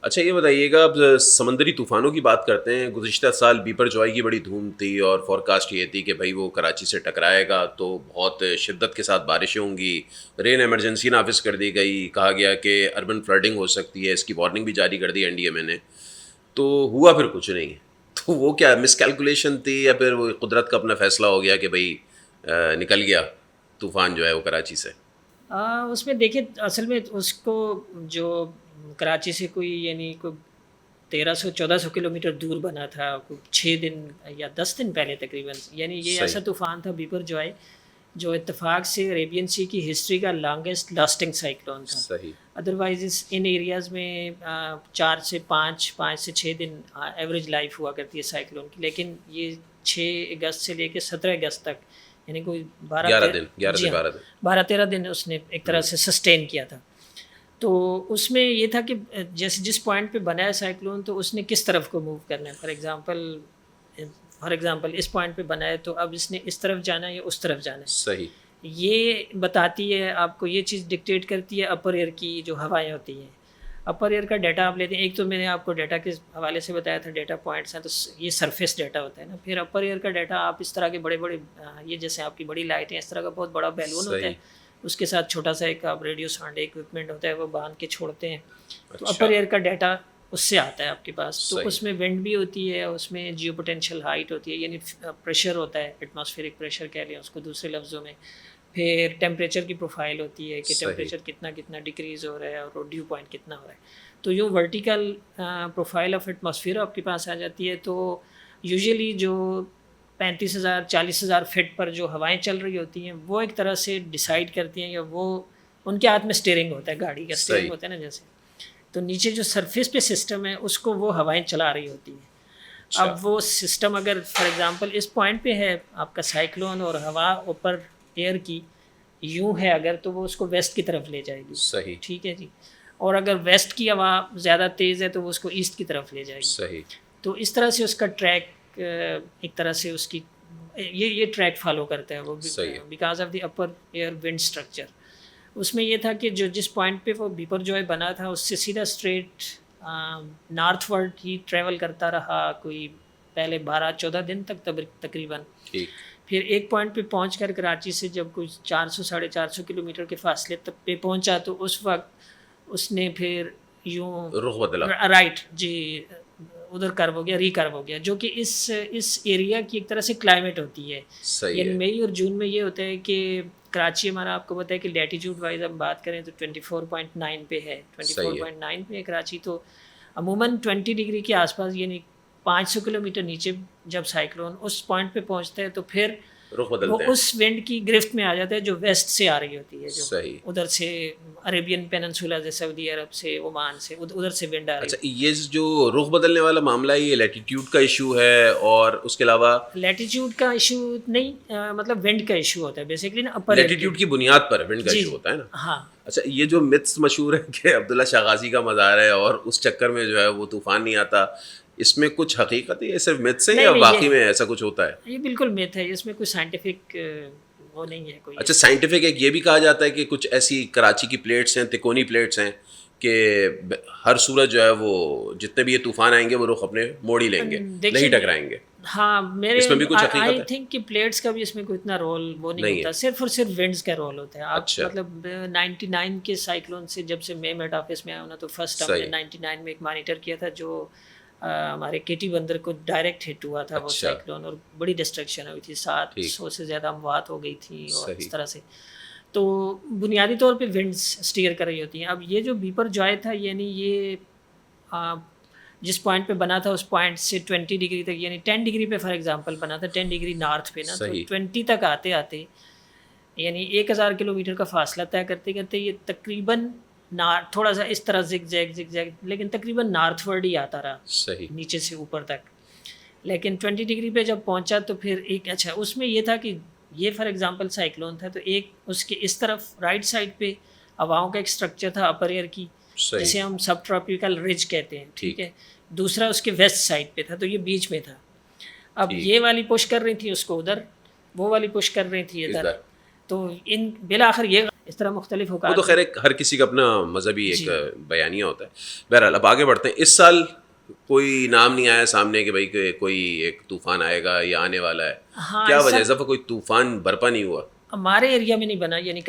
अच्छा ये बताइएगा, अब समंदरी तूफ़ानों की बात करते हैं। गुज़िश्ता साल बिपरजॉय की बड़ी धूम थी और फ़ॉरकास्ट ये थी कि भई वो कराची से टकराएगा तो बहुत शिद्दत के साथ बारिशें होंगी। रेन इमरजेंसी नाफ़िज़ कर दी गई, कहा गया कि अर्बन फ्लडिंग हो सकती है, इसकी वार्निंग भी जारी कर दी एनडीएमए ने। तो हुआ फिर कुछ नहीं। तो वो क्या मिसकैलकुलेशन थी या फिर वो कुदरत का अपना फ़ैसला हो गया कि भई निकल गया तूफ़ान जो है वो कराची से? उसमें देखिए असल में उसको जो कराची से कोई यानी कोई 1300-1400 किलोमीटर दूर बना था, कोई 6 दिन या 10 दिन पहले तकरीबन। यानी ये सही, ऐसा तूफ़ान था बिपरजॉय, जो इत्तेफाक से अरेबियन सी की हिस्ट्री का लॉन्गेस्ट लास्टिंग साइक्लोन था। सही, अदरवाइज़ इस इन एरियाज़ में 4 से 5, 5 से 6 दिन एवरेज लाइफ हुआ करती है साइक्लोन की। लेकिन ये 6 अगस्त से लेके 17 अगस्त तक, यानी कोई 12 11 ते दिन, 11 जी से हाँ, 12 दिन। 12-13 दिन उसने एक तरह हुँ, से सस्टेन किया था। तो उसमें ये था कि जैसे जिस पॉइंट पे बना है साइक्लोन, तो उसने किस तरफ को मूव करना है। फॉर एग्ज़ाम्पल इस पॉइंट पे बना है, तो अब इसने इस तरफ जाना है या उस तरफ जाना है। सही, ये बताती है आपको, ये चीज़ डिक्टेट करती है अपर एयर की जो हवाएँ होती हैं। अपर एयर का डाटा आप लेते हैं, एक तो मैंने आपको डाटा के हवाले से बताया था, डाटा पॉइंट्स हैं, तो ये सरफेस डाटा होता है ना। फिर अपर एयर का डाटा आप इस तरह के बड़े-बड़े ये जैसे आपकी बड़ी लाइट है, इस तरह का बहुत बड़ा बैलून होता सही। है। उसके साथ छोटा-सा एक आप रेडियो साउंड इक्विपमेंट होता है, वो बाँध के छोड़ते हैं। तो अच्छा, अपर एयर का डाटा उससे आता है आपके पास। तो सही, उसमें विंड भी होती है, उसमें जियोपोटेंशियल हाइट होती है, यानी प्रेशर होता है, एटमॉस्फेरिक प्रेशर कह लें उसको दूसरे लफ्ज़ों में। फिर टेम्परेचर की प्रोफाइल होती है कि सही। टेम्परेचर कितना-कितना डिक्रीज़ हो रहा है और ड्यू पॉइंट कितना हो रहा है। तो यूँ वर्टिकल प्रोफाइल ऑफ एटमॉस्फेयर आपके पास आ जाती है, तो यूजुअली जो 35,000 40,000 फीट पर जो हवाएँ चल रही होती हैं, वो एक तरह से डिसाइड करती हैं, या वो उनके हाथ में स्टीयरिंग होता है, गाड़ी का स्टीयरिंग सही, होता है ना जैसे। तो नीचे जो सरफेस पे सिस्टम है, उसको वो हवाएँ चला रही होती हैं। अच्छा, अब वो सिस्टम अगर फॉर एग्ज़ाम्पल इस पॉइंट पे है आपका साइक्लोन, और हवा ऊपर एयर की यूँ है अगर, तो वो उसको वेस्ट की तरफ ले जाएगी, सही, ठीक है जी। और अगर वेस्ट की हवा ज़्यादा तेज़ है, तो वो उसको ईस्ट की तरफ ले जाएगी। सही, तो इस तरह से उसका ट्रैक एक तरह से उसकी ये ट्रैक फ़ॉलो करता है वो, सही है। Because of the upper air wind structure. उसमें ये था कि जो जिस पॉइंट पे वो बिपरजॉय बना था, उससे सीधा स्ट्रेट नॉर्थवर्ड ही ट्रैवल करता रहा, कोई पहले 12-14 दिन तक तकरीबन। ठीक, फिर एक पॉइंट पे पहुंचकर कराची से जब कुछ 400 साढ़े 400 किलोमीटर के फासले तक पे पहुंचा, तो उस वक्त उसने फिर यूं रुख बदला। राइट जी, उधर कर्व हो गया, रिकर्व हो गया, जो कि इस एरिया की एक तरह से क्लाइमेट होती है। सही यानी है, मई और जून में ये होता है कि कराची हमारा, आपको पता है कि लैटीट्यूड वाइज हम बात करें तो 24.9 पे है, सही है। 24.9 पे है कराची। तो अमूमन 20 डिग्री के आसपास, यानी 500 किलोमीटर नीचे जब साइक्लोन उस पॉइंट पे पहुंचता है, तो फिर रुख वो बदलते हैं। उस विंड की गिरफ्त में आ जाता है, जो वेस्ट से आ रही होती है, जो सही। उधर से अरेबियन पेनिनसुला से, सऊदी अरब से, ओमान से, उधर से विंड आ रही अच्छा होती ये जो रुख बदलने वाला मामला है, ये लैटीट्यूड का इश्यू है और उसके अलावा है। लैटीट्यूड का इशू नहीं, मतलब विंड का इशू होता है बेसिकली ना, अपर एयर के। लैटीट्यूड की बुनियाद पर विंड का जी इश्यू जी, होता है ना? हाँ। अच्छा ये जो मिथ्स मशहूर है कि अब्दुल्ला शाह गाज़ी का मज़ार है और उस चक्कर में जो है वो तूफ़ान नहीं आता, इसमें कुछ हकीकत है, ये सिर्फ़ मिथ्स हैं या नहीं नहीं, वाक़ई में ऐसा कुछ होता है? ये बिल्कुल मिथ है, इसमें कोई साइंटिफिक वो नहीं है कोई अच्छा ऐसा। साइंटिफिक एक ये भी कहा जाता है कि कुछ ऐसी कराची की प्लेट्स हैं, तिकोनी प्लेट्स हैं कि हर सूरज जो है वो जितने भी ये तूफान आएंगे वो रुख अपने मोड़ ही लेंगे, नहीं देखिए, टकराएंगे। हाँ, मेरे इसमें भी कुछ आई हकीकत आई है? थिंक कि प्लेट्स का भी इसमें कोई इतना रोल वो नहीं नहीं होता, है। सिर्फ और सिर्फ विंड्स का रोल होता है। आप अच्छा, मतलब 99 के साइक्लोन से जब से मैं मेट ऑफिस में आया हूँ ना, तो फर्स्ट हमने सही। 99 में एक मॉनिटर किया था, जो हमारे केटी बंदर को डायरेक्ट हिट हुआ था वो अच्छा, साइक्लोन, और बड़ी डिस्ट्रक्शन हुई थी, ठीक, 700 से ज़्यादा अमवात हो गई थी और सही, इस तरह से। तो बुनियादी तौर पे विंड्स स्टीयर कर रही होती हैं। अब ये जो बीपर जॉय था, यानी ये अ, जिस पॉइंट पे बना था, उस पॉइंट से 20 डिग्री तक, यानी 10 डिग्री पे फॉर एग्जांपल बना था, 10 डिग्री नॉर्थ पे ना, तो सही, 20 तक आते-आते, यानी 1000 किलोमीटर का फासला तय करते-करते, ये तकरीबन थोड़ा-सा इस तरह ज़िगज़ैग लेकिन तकरीबन नॉर्थवर्ड ही आता रहा, सही, नीचे से ऊपर तक। लेकिन 20 डिग्री पे जब पहुंचा, तो फिर एक अच्छा उसमें ये था कि ये फॉर एग्जांपल साइक्लोन था, तो एक उसके इस तरफ राइट साइड पे हवाओं का एक स्ट्रक्चर था अपर एयर की, सही, जिसे हम सब ट्रॉपिकल रिज कहते हैं, ठीक ठीक, है। दूसरा उसके वेस्ट साइड पे था, तो ये बीच में था। अब ठीक, ये वाली पुश कर रही थी उसको उधर, वो वाली पुश कर रही थी इधर। इधर, तो इन बिला आखिर ये इस तरह मुख्तलिफ वो औकात तो खैर एक हर किसी का अपना मजहबी जी। एक बयानिया होता है। बहरहाल अब आगे बढ़ते हैं। इस साल कोई नाम नहीं आया सामने कि भाई कोई एक तूफान आएगा या आने वाला है, हाँ, क्या इस वजह है? सब इस दफ़ा कोई तूफान बरपा नहीं हुआ। हमारे एरिया में नहीं बना, यानी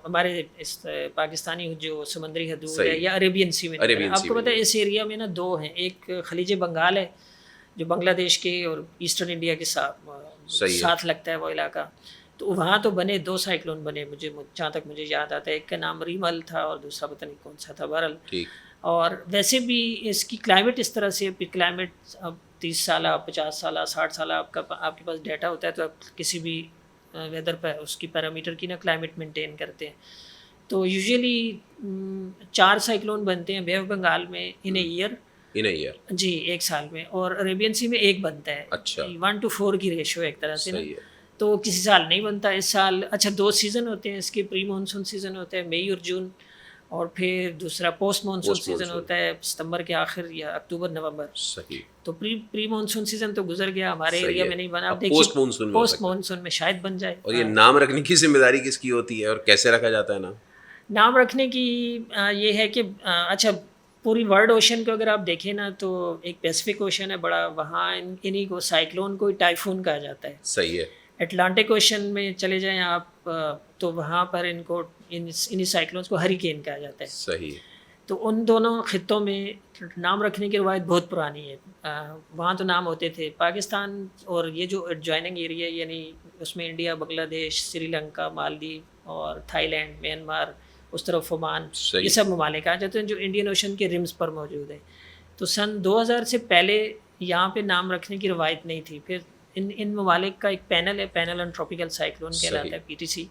हमारे इस पाकिस्तानी जो समुद्री हदूद है सही, या अरेबियन सी में नहीं बना। अरेबियन सी आपको में पता है नहीं। इस एरिया में ना दो हैं, एक खलीज बंगाल है जो बांग्लादेश के और ईस्टर्न इंडिया के सही है। साथ लगता है वो इलाका। तो वहाँ तो बने दो साइक्लोन बने, जहाँ तक मुझे याद आता है, एक का नाम रीमल था और दूसरा पता नहीं कौन सा था। बहरहाल ठीक। और वैसे भी इसकी क्लाइमेट इस तरह से, क्लाइमेट अब 30 साल 50 साल 60 साल आपके पास डाटा होता है तो आप किसी भी वेदर पर उसकी पैरामीटर की ना क्लाइमेट मेंटेन करते हैं। तो यूजुअली 4 साइक्लोन बनते हैं बे ऑफ बंगाल में इन ए ईयर। In year. जी, एक साल में। और अरेबियन सी में एक बनता है। अच्छा। 1:4 की रेशो है एक तरह से ना। सही है। तो किसी साल नहीं बनता। इस साल अच्छा 2 सीज़न होते हैं इसके, प्री मानसून सीज़न होता है मई और जून, और फिर दूसरा post monsoon post season monsoon. होता है सितंबर के आखिर या अक्टूबर नवंबर। सही। तो प्री मानसून सीज़न तो गुजर गया, हमारे सही एरिया है। में नहीं बना। अब अब देखिए पोस्ट मानसून में हो पोस्ट सकता है। मानसून में शायद बन जाए। और ये हाँ। नाम रखने की जिम्मेदारी किसकी होती है और कैसे रखा जाता है नाम? नाम रखने की ये है कि अच्छा पूरी वर्ल्ड ओशन को अगर आप देखें ना तो एक पैसिफिक ओशन है बड़ा, वहाँ इन्हीं को साइक्लोन को टाइफून कहा जाता है। सही है। अटलांटिक ओशन में चले जाएं आप तो वहाँ पर इनको इन्हीं साइक्लोन्स को हरिकेन कहा जाता है। सही है। तो उन दोनों खित्तों में नाम रखने की रवायत बहुत पुरानी है। वहाँ तो नाम होते थे। पाकिस्तान और ये जो एडजॉइनिंग एरिया यानी उसमें इंडिया, बांग्लादेश, श्रीलंका, मालदीव और थाईलैंड, म्यांमार, उस तरफ ओमान, सही। ये सब ममालिक आ जाते हैं जो इंडियन ओशन के रिम्स पर मौजूद हैं। तो सन 2000 से पहले यहाँ पे नाम रखने की रवायत नहीं थी। फिर इन ममालिक का एक पैनल है, पैनल ऑन ट्रॉपिकल साइक्लोन कहलाता है, पीटीसी।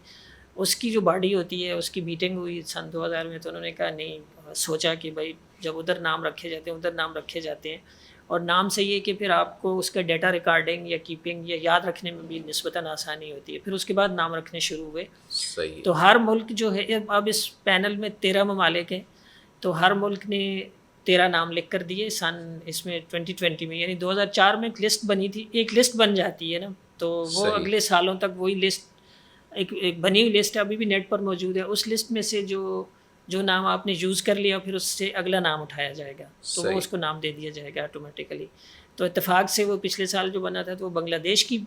उसकी जो बॉडी होती है उसकी मीटिंग हुई सन 2000 में। तो उन्होंने कहा नहीं, सोचा कि भाई जब उधर नाम रखे जाते हैं उधर नाम रखे जाते हैं, और नाम से ये कि फिर आपको उसका डेटा रिकॉर्डिंग या कीपिंग या याद रखने में भी निस्बतन आसानी होती है। फिर उसके बाद नाम रखने शुरू हुए। सही। तो हर मुल्क जो है, अब इस पैनल में 13 ममालिक हैं, तो हर मुल्क ने 13 नाम लिख कर दिए। सन इसमें 2020 में, यानी 2004 में एक लिस्ट बनी थी। एक लिस्ट बन जाती है ना, तो वो सही। अगले सालों तक वही लिस्ट एक बनी हुई लिस्ट है, अभी भी नेट पर मौजूद है। उस लिस्ट में से जो नाम आपने यूज़ कर लिया फिर उससे अगला नाम उठाया जाएगा, तो वो सही। उसको नाम दे दिया जाएगा ऑटोमेटिकली। तो इत्तेफाक से वो पिछले साल जो बना था तो वो बांग्लादेश की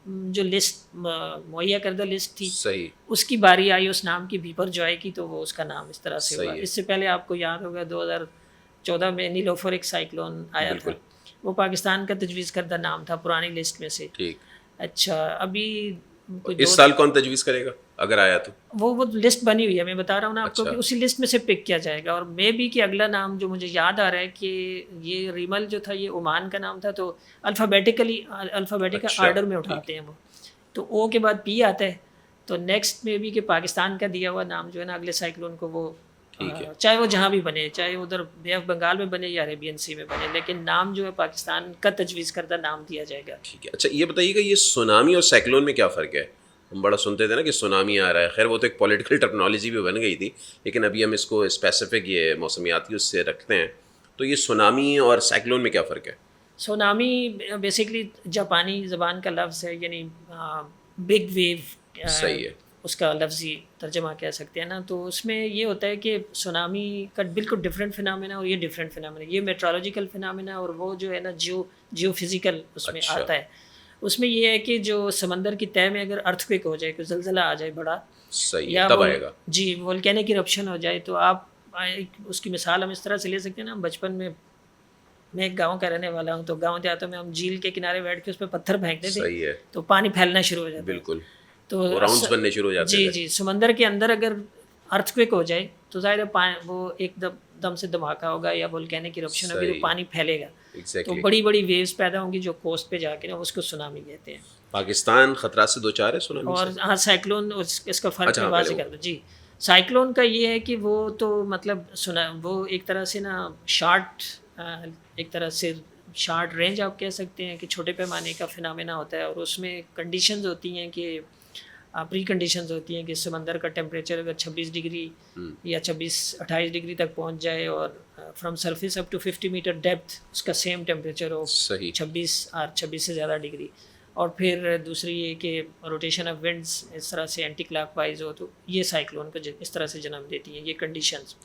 जो लिस्ट मुहैया करदा लिस्ट थी, सही। उसकी बारी आई उस नाम की बीपर जॉय की, तो वो उसका नाम इस तरह से सही हुआ। है। इससे पहले आपको याद होगा 2014 में नीलोफर एक साइक्लोन आया था, बिल्कुल। वो पाकिस्तान का तजवीज़ करदा नाम था पुरानी लिस्ट में से। ठीक। अच्छा, अभी कोई इस साल कौन तजवीज़ करेगा अगर आया तो? वो लिस्ट बनी हुई है, मैं बता रहा हूँ ना आपको अच्छा। कि उसी लिस्ट में से पिक किया जाएगा। और मे बी कि अगला नाम जो मुझे याद आ रहा है कि ये रीमल जो था ये ओमान का नाम था, तो अल्फ़ाबेटिकल अच्छा, आर्डर में उठाते हैं वो। तो ओ के बाद पी आता है, तो नेक्स्ट में भी कि पाकिस्तान का दिया हुआ नाम जो है ना अगले साइक्लोन को, वो ठीक है। चाहे वो जहाँ भी बने, चाहे उधर बे ऑफ बंगाल में बने या अरेबियन सी में बने, लेकिन नाम जो है पाकिस्तान का तजवीज़ करदा नाम दिया जाएगा। ठीक है। अच्छा ये बताइएगा, ये सुनामी और साइक्लोन में क्या फ़र्क है? हम बड़ा सुनते थे ना कि सुनामी आ रहा है। खैर वो तो एक पॉलिटिकल टेक्नोलॉजी भी बन गई थी, लेकिन अभी हम इसको स्पेसिफिक ये मौसमियाती उससे रखते हैं। तो ये सुनामी और साइक्लोन में क्या फ़र्क है? सुनामी बेसिकली जापानी ज़बान का लफ्ज़ है, यानी बिग वेव, सही है। उसका लफ्ज़ी तर्जमा कह सकते हैं ना। तो उसमें ये होता है कि सुनामी का बिल्कुल डिफरेंट फिनोमेना और ये डिफरेंट फिनोमेना, ये मेट्रोलॉजिकल फिनोमेना और वो जो है ना जियोफिज़िकल उसमें अच्छा। आता है। उसमें ये है कि जो समंदर की तह में अगर अर्थक्वेक हो जाए, कोई ज़लज़ला आ जाए बड़ा, सही या है, तब आएगा। जी वोल्केनिक इरप्शन हो जाए, तो आप उसकी मिसाल हम इस तरह से ले सकते हैं ना। बचपन में मैं एक गांव का रहने वाला हूँ, तो गांव देहातों में हम झील के किनारे बैठ के उस पर पत्थर फेंकते थे, सही है। तो पानी फैलना शुरू हो जाता है। बिल्कुल। तो वो राउंड्स बनने शुरू हो जाते जी थे। जी, समंदर के अंदर अगर अर्थक्वेक हो जाए तो ज़ाहिर है वो एक दम से धमाका होगा या वोल्केनिक इरप्शन होगी, सही। तो पानी फैलेगा। तो एग्जैक्टली। बड़ी बड़ी वेव्स पैदा होंगी जो कोस्ट पे जाके ना उसको सुनामी कहते हैं। पाकिस्तान खतरा से दो चार है सुनामी और से? हाँ, साइक्लोन इसका फ़र्क अच्छा, मैं हाँ, वाज़े पहले कर दूँ। जी, साइक्लोन का ये है कि वो तो मतलब वो एक तरह से ना एक तरह से शार्ट रेंज आप कह सकते हैं कि छोटे पैमाने का फिनोमेना होता है, और उसमें कंडीशंस होती हैं कि प्री कंडीशंस होती हैं कि समंदर का टेम्परेचर अगर 26 डिग्री या 26-28 डिग्री तक पहुंच जाए, और from surface up to 50 metre depth उसका सेम टेम्परेचर हो, सही। 26 से ज़्यादा डिग्री, और फिर दूसरी ये कि रोटेशन ऑफ विंड्स इस तरह से एंटी क्लॉकवाइज हो तो ये साइक्लोन को इस तरह से जन्म देती है, ये कंडीशंस।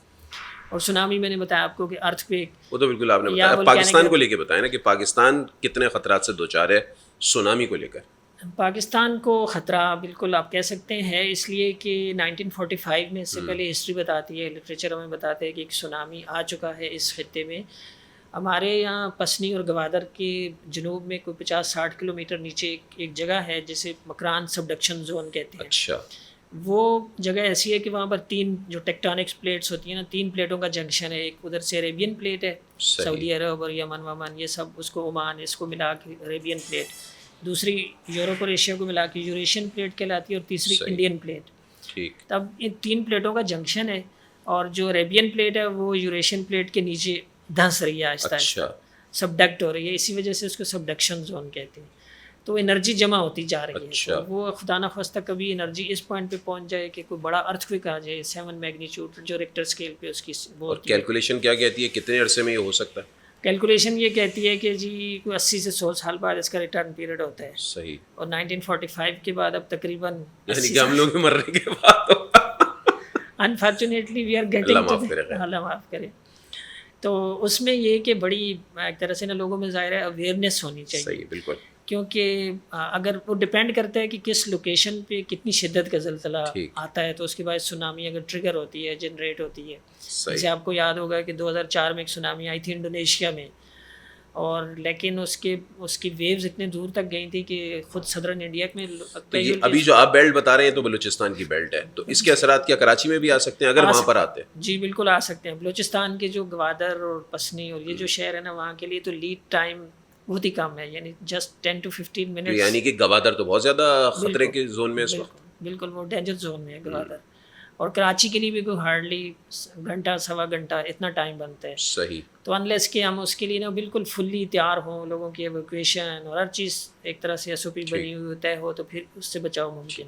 और सुनामी मैंने बताया आपको कि अर्थक्वेक, वो तो बिल्कुल आपने या बताया। पाकिस्तान को लेके बताया ना कि पाकिस्तान कितने खतरात से दो चार है सुनामी को लेकर। पाकिस्तान को ख़तरा बिल्कुल आप कह सकते हैं, इसलिए कि 1945 में, इससे पहले हिस्ट्री बताती है, लिटरेचर हमें बताते हैं कि एक सुनामी आ चुका है इस खत्ते में। हमारे यहाँ पसनी और गवादर के जनूब में कोई 50-60 किलोमीटर नीचे एक जगह है जिसे मकरान सबडक्शन जोन कहते हैं। अच्छा। वो जगह ऐसी है कि वहाँ पर 3 जो टेक्टोनिक्स प्लेट्स होती हैं ना, 3 प्लेटों का जंक्शन है। एक उधर से अरेबियन प्लेट है, सऊदी अरब और यमन वमन ये सब, उसको ओमान, इसको मिला के अरेबियन प्लेट। दूसरी यूरोप और एशिया को मिला के यूरेशियन प्लेट कहलाती है, और तीसरी इंडियन प्लेट। ठीक। तब इन 3 प्लेटों का जंक्शन है, और जो अरेबियन प्लेट है वो यूरेशियन प्लेट के नीचे धंस रही है आहिस्ता आहिस्ता, सबडक्ट हो रही है, इसी वजह से उसको सबडक्शन जोन कहते हैं। तो एनर्जी जमा होती जा रही है। तो वो खुदा न ख्वास्ता कभी एनर्जी इस पॉइंट पे पहुंच जाए कि कोई बड़ा अर्थक्वेक आ जाए 7 मैग्नीट्यूड, जो रिक्टर स्केल पे उसकी वो। और कैलकुलेशन क्या कहती है कितने अरसे में ये हो सकता है? कैलकुलेशन ये कहती है कि जी कोई 80 से 100 साल बाद इसका रिटर्न पीरियड होता है। सही। और 1945 के बाद अब तकरीबन यानी कि हम लोग मरने के बाद unfortunately we are getting to, Allah माफ़ करे। तो उसमें ये कि बड़ी एक तरह से ना लोगों में ज़ाहिर है अवेयरनेस होनी चाहिए। सही, बिल्कुल। क्योंकि अगर वो डिपेंड करता है कि किस लोकेशन पे कितनी शिद्दत का ज़लज़ला आता है, तो उसके बाद सुनामी अगर ट्रिगर होती है, जनरेट होती है। जैसे आपको याद होगा कि 2004 में एक सुनामी आई थी इंडोनेशिया में, और लेकिन उसकी वेव्स इतने दूर तक गई थी कि खुद सदर्न इंडिया में तो ये अभी जो आप बेल्ट बता रहे हैं तो बलूचिस्तान की बेल्ट है, तो इसके असरात क्या कराची में भी आ सकते हैं अगर वहाँ पर आते हैं? जी बिल्कुल आ सकते हैं। बलूचिस्तान के जो गवादर और पसनी और ये जो शहर है ना, वहाँ के लिए तो लीड टाइम बहुत ही कम है, यानी जस्ट 10 to 15 मिनट्स। यानी कि गवादर तो बहुत ज़्यादा खतरे के जोन में इस वक्त। बिल्कुल वो डेंजर जोन में है गवादर। और कराची के लिए भी कोई हार्डली घंटा सवा घंटा इतना टाइम बनता है। सही। तो अनलेस कि हम उसके लिए ना बिल्कुल फुल्ली तैयार हों, लोगों की एवोक्यूएशन और हर चीज़ एक तरह से SOP बनी हुई तय हो, तो फिर उससे बचाव मुमकिन है।